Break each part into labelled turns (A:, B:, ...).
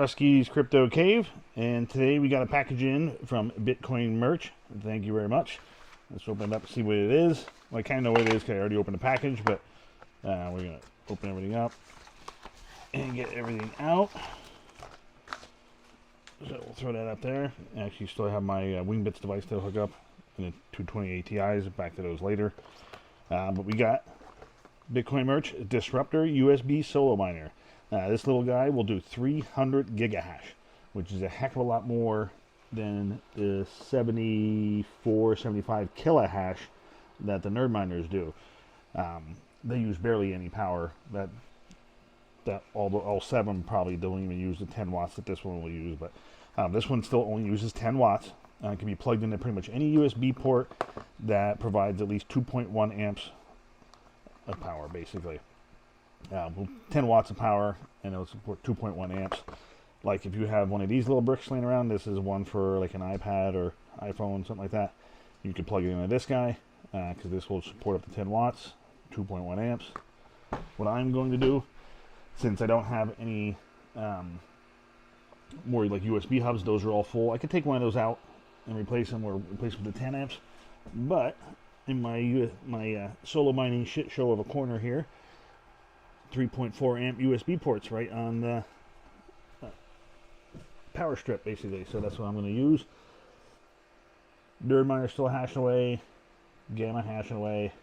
A: Rusty's Crypto Cave, and today we got a package in from Bitcoin Merch. Thank you very much. Let's open it up and see what it is. Well, I kind of know what it is because I already opened the package, but we're going to open everything up and get everything out. So we'll throw that up there. I actually still have my Wingbits device to hook up and the 220 ATIs, back to those later. But we got Bitcoin Merch Disruptor USB Solo Miner. This little guy will do 300 gigahash, which is a heck of a lot more than the 74, 75 kilohash that the nerd miners do. They use barely any power. That all 7 probably don't even use the 10 watts that this one will use, but this one still only uses 10 watts. It can be plugged into pretty much any USB port that provides at least 2.1 amps of power, basically. 10 watts of power, and it'll support 2.1 amps. Like if you have one of these little bricks laying around, this is one for like an iPad or iPhone, something like that. You can plug it into this guy, because this will support up to 10 watts, 2.1 amps. What I'm going to do, since I don't have any more like USB hubs, those are all full. I could take one of those out and replace them, or replace with the 10 amps. But in my solo mining shit show of a corner here, 3.4 amp USB ports right on the power strip, basically. So that's what I'm going to use. Nerd miner still hashing away. Gamma hashing away.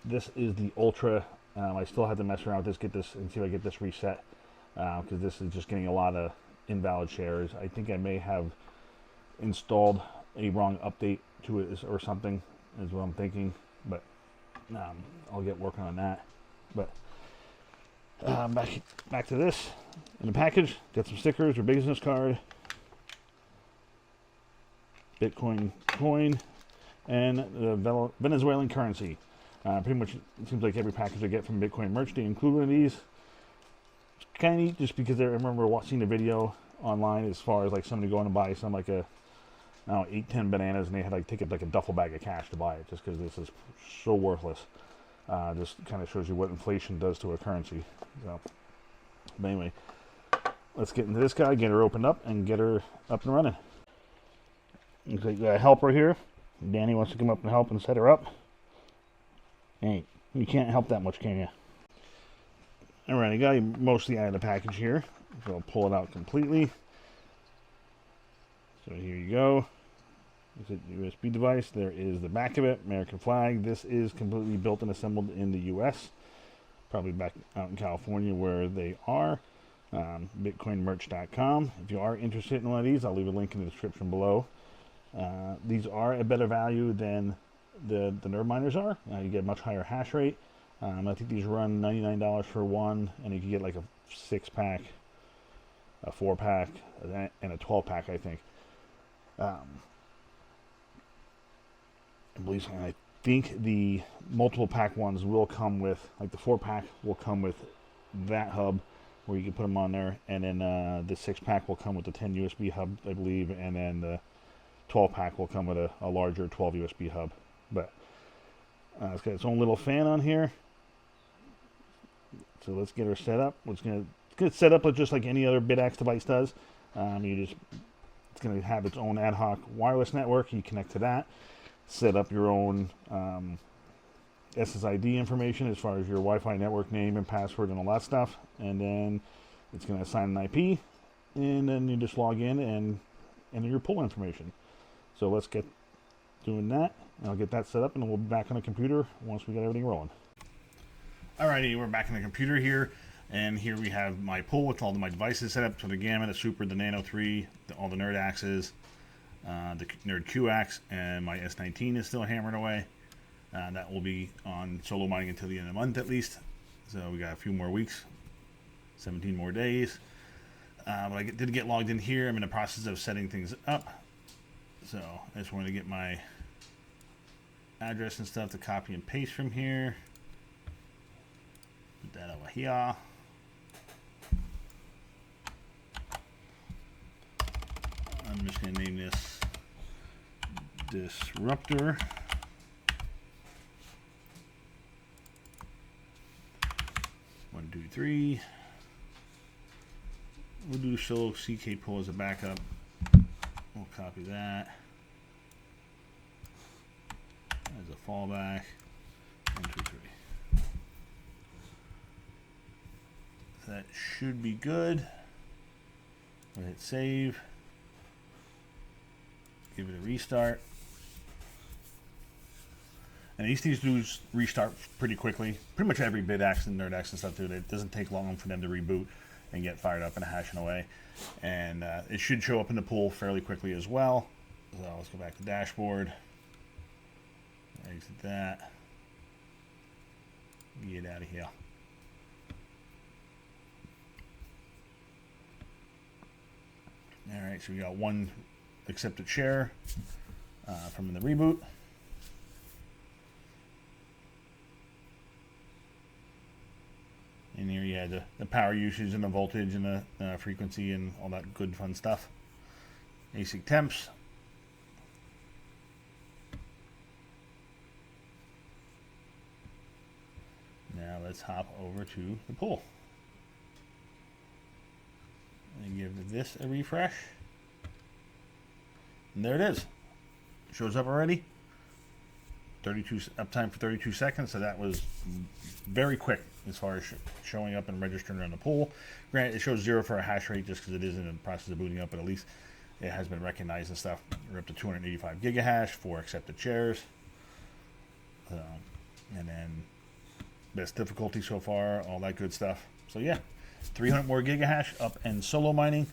A: This is the Ultra. I still have to mess around with this, get this, and see if I get this reset, because this is just getting a lot of invalid shares. I think I may have installed a wrong update to it or something, is what I'm thinking. But I'll get working on that. But back to this in the package. Got some stickers, or business card, Bitcoin coin, and the Venezuelan currency. Pretty much, it seems like every package I get from Bitcoin Merch, they include one of these. It's kind of neat, just because I remember watching the video online as far as like somebody going to buy some like a, I don't know, 8-10 bananas, and they had like take it like a duffel bag of cash to buy it, just because this is so worthless. Just kind of shows you what inflation does to a currency. So, but anyway, let's get into this guy, get her opened up, and get her up and running. Looks like we got a helper here. Danny wants to come up and help and set her up. Hey, you can't help that much, can you? Alright, I got mostly out of the package here, so I'll pull it out completely. So here you go. It's a USB device. There is the back of it, American flag. This is completely built and assembled in the U.S. Probably back out in California where they are. BitcoinMerch.com. If you are interested in one of these, I'll leave a link in the description below. These are a better value than the nerd miners are. You get a much higher hash rate. I think these run $99 for one, and you can get like a 6-pack, a 4-pack, and a 12-pack, I think. I think the multiple pack ones will come with, like the 4-pack will come with that hub where you can put them on there, and then the 6-pack will come with the 10 USB hub, I believe, and then the 12-pack will come with a larger 12 USB hub. But it's got its own little fan on here. So let's get her set up. It's going to set up just like any other BitX device does. It's going to have its own ad hoc wireless network. You connect to that. Set up your own SSID information as far as your Wi-Fi network name and password and all that stuff. And then it's going to assign an IP. And then you just log in and enter your pull information. So let's get doing that. I'll get that set up, and we'll be back on the computer once we get everything rolling. Alrighty, we're back on the computer here, and here we have my pull with all of my devices set up. So the Gamma, the Super, the Nano 3, all the Nerd axes, the Nerd Q axe, and my S19 is still hammering away. That will be on solo mining until the end of the month at least. So we got a few more weeks, 17 more days. But I did get logged in here. I'm in the process of setting things up. So I just wanted to get my address and stuff to copy and paste from here. Put that over here. I'm just going to name this Disruptor. 1, 2, 3. we'll do solo CK pull as a backup. We'll copy that as a fallback. 1, 2, 3. That should be good. We'll hit save. Give it a restart. And these things do restart pretty quickly. Pretty much every BitX and NerdX and stuff do. It doesn't take long for them to reboot and get fired up and hashing away. And it should show up in the pool fairly quickly as well. So let's go back to dashboard. Exit that. Get out of here. All right, so we got one accepted share from the reboot. And here you had the power usage and the voltage and the frequency and all that good fun stuff. ASIC temps. Now let's hop over to the pool. And give this a refresh. And there it is. Shows up already. 32 uptime for 32 seconds, so that was very quick as far as showing up and registering on the pool. Granted, it shows 0 for a hash rate just because it is in the process of booting up, but at least it has been recognized and stuff. We're up to 285 gigahash, 4 accepted shares. And then best difficulty so far, all that good stuff. So yeah, 300 more gigahash up and solo mining,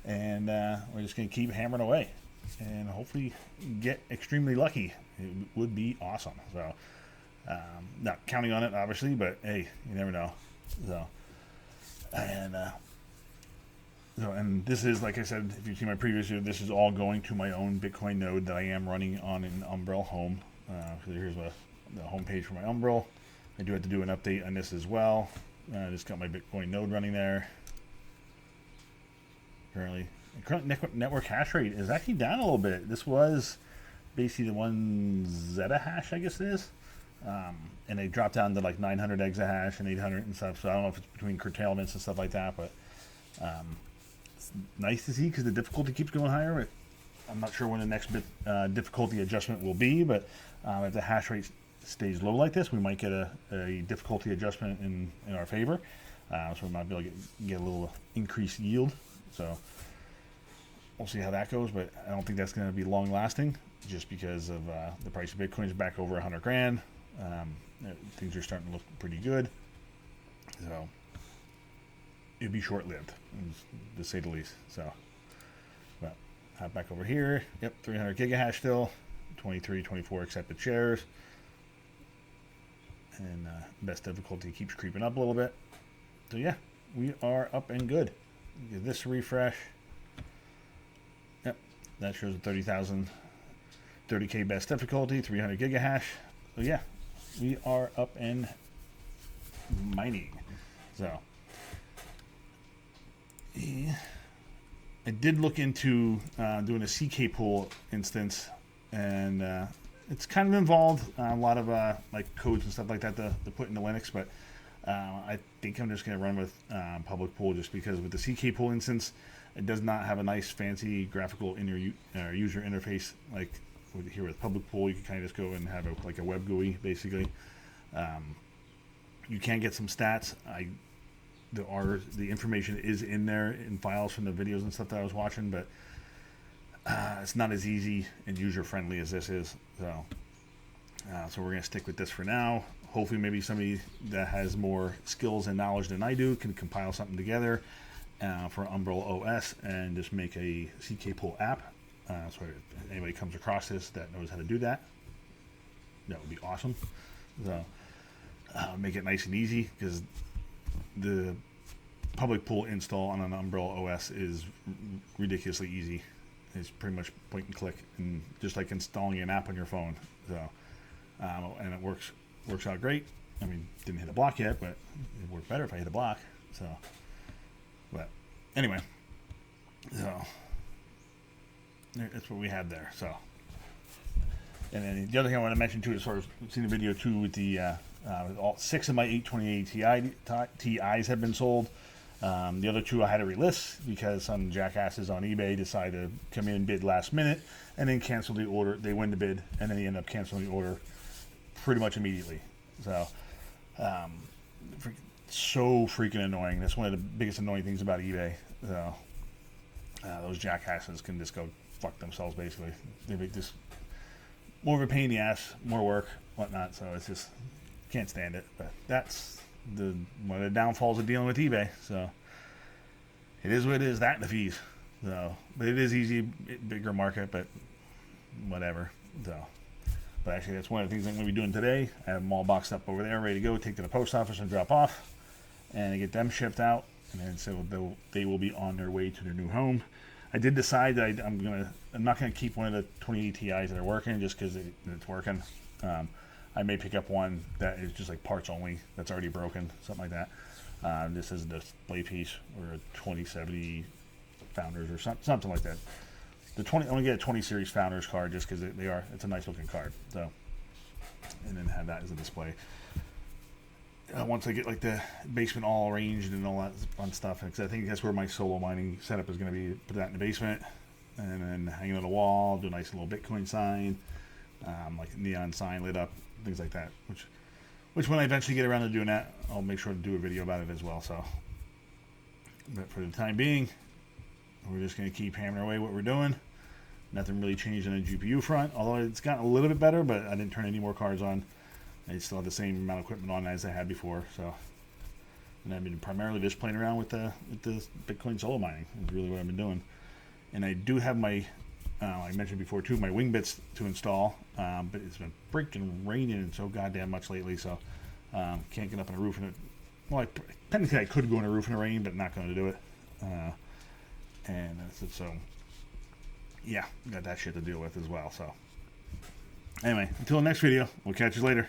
A: and we're just going to keep hammering away and hopefully get extremely lucky. It would be awesome. So not counting on it obviously, but hey, you never know. So and this is, like I said, if you've seen my previous video, this is all going to my own Bitcoin node that I am running on an Umbrel home. So here's the home page for my Umbrel. I do have to do an update on this as well. I just got my Bitcoin node running there. Current network hash rate is actually down a little bit. This was basically the 1 zettahash, I guess it is. And they dropped down to like 900 exahash and 800 and stuff. So I don't know if it's between curtailments and stuff like that, but it's nice to see because the difficulty keeps going higher. I'm not sure when the next difficulty adjustment will be, but if the hash rate stays low like this, we might get a difficulty adjustment in our favor. So we might be able to get a little increased yield. So we'll see how that goes, but I don't think that's going to be long lasting just because of the price of Bitcoin is back over 100 grand. Things are starting to look pretty good. So it'd be short lived, to say the least. So, but hop back over here. Yep, 300 gigahash still, 23, 24 accepted shares. And best difficulty keeps creeping up a little bit. So yeah, we are up and good. Give this a refresh. Yep, that shows a 30,000, 30K best difficulty, 300 gigahash. So yeah, we are up and mining. So yeah, I did look into doing a CK pool instance, and it's kind of involved a lot of like codes and stuff like that to put into Linux, but I think I'm just going to run with public pool just because with the CK pool instance, it does not have a nice fancy graphical user interface like here with public pool. You can kind of just go and have like a web GUI basically. You can get some stats. The information is in there in files from the videos and stuff that I was watching, but it's not as easy and user friendly as this is. So we're going to stick with this for now. Hopefully maybe somebody that has more skills and knowledge than I do can compile something together for Umbrel OS and just make a CK pool app. So if anybody comes across this that knows how to do that, that would be awesome. So make it nice and easy because the public pool install on an Umbrel OS is ridiculously easy. It's pretty much point and click, and just like installing an app on your phone. So and it works out great. I mean, didn't hit a block yet, but it worked better if I hit a block. So, but anyway, so that's what we had there. So, and then the other thing I want to mention too, as far as seeing the video too, with the all 6 of my 828 TIs have been sold. The other two I had to relist because some jackasses on eBay decided to come in and bid last minute and then cancel the order. They win the bid and then they end up canceling the order pretty much immediately. So, so freaking annoying. That's one of the biggest annoying things about eBay. So, those jackasses can just go fuck themselves, basically. They make this more of a pain in the ass, more work, whatnot. So it's just, can't stand it. But that's one of the downfalls of dealing with eBay. So it is what it is, that and the fees. So, but it is easy, bigger market, but whatever. So, but actually that's one of the things I'm going to be doing today. I have them all boxed up over there, ready to go, take to the post office and drop off, and I get them shipped out, and then so they will be on their way to their new home. I did decide that I'm not gonna keep one of the 20 Ti's that are working just because it's working. I may pick up one that is just like parts only, that's already broken, something like that. This is a display piece or a 2070 Founders or something like that. I'm gonna get a 20 series Founders card just because it's a nice looking card. So, and then have that as a display. Once I get like the basement all arranged and all that fun stuff, because I think that's where my solo mining setup is going to be. Put that in the basement, and then hang it on the wall, do a nice little Bitcoin sign, like a neon sign lit up, things like that. Which when I eventually get around to doing that, I'll make sure to do a video about it as well. So, but for the time being, we're just going to keep hammering away what we're doing. Nothing really changed on the GPU front, although it's gotten a little bit better, but I didn't turn any more cards on. I still have the same amount of equipment on as I had before, so. And I've been primarily just playing around with the Bitcoin solo mining. Is really what I've been doing. And I do have my, I mentioned before too, my wing bits to install, but it's been freaking raining so goddamn much lately, so can't get up on a roof in it. Well, technically I could go on a roof in the rain, but not going to do it. And that's it. So, yeah, got that shit to deal with as well. So, anyway, until the next video, we'll catch you later.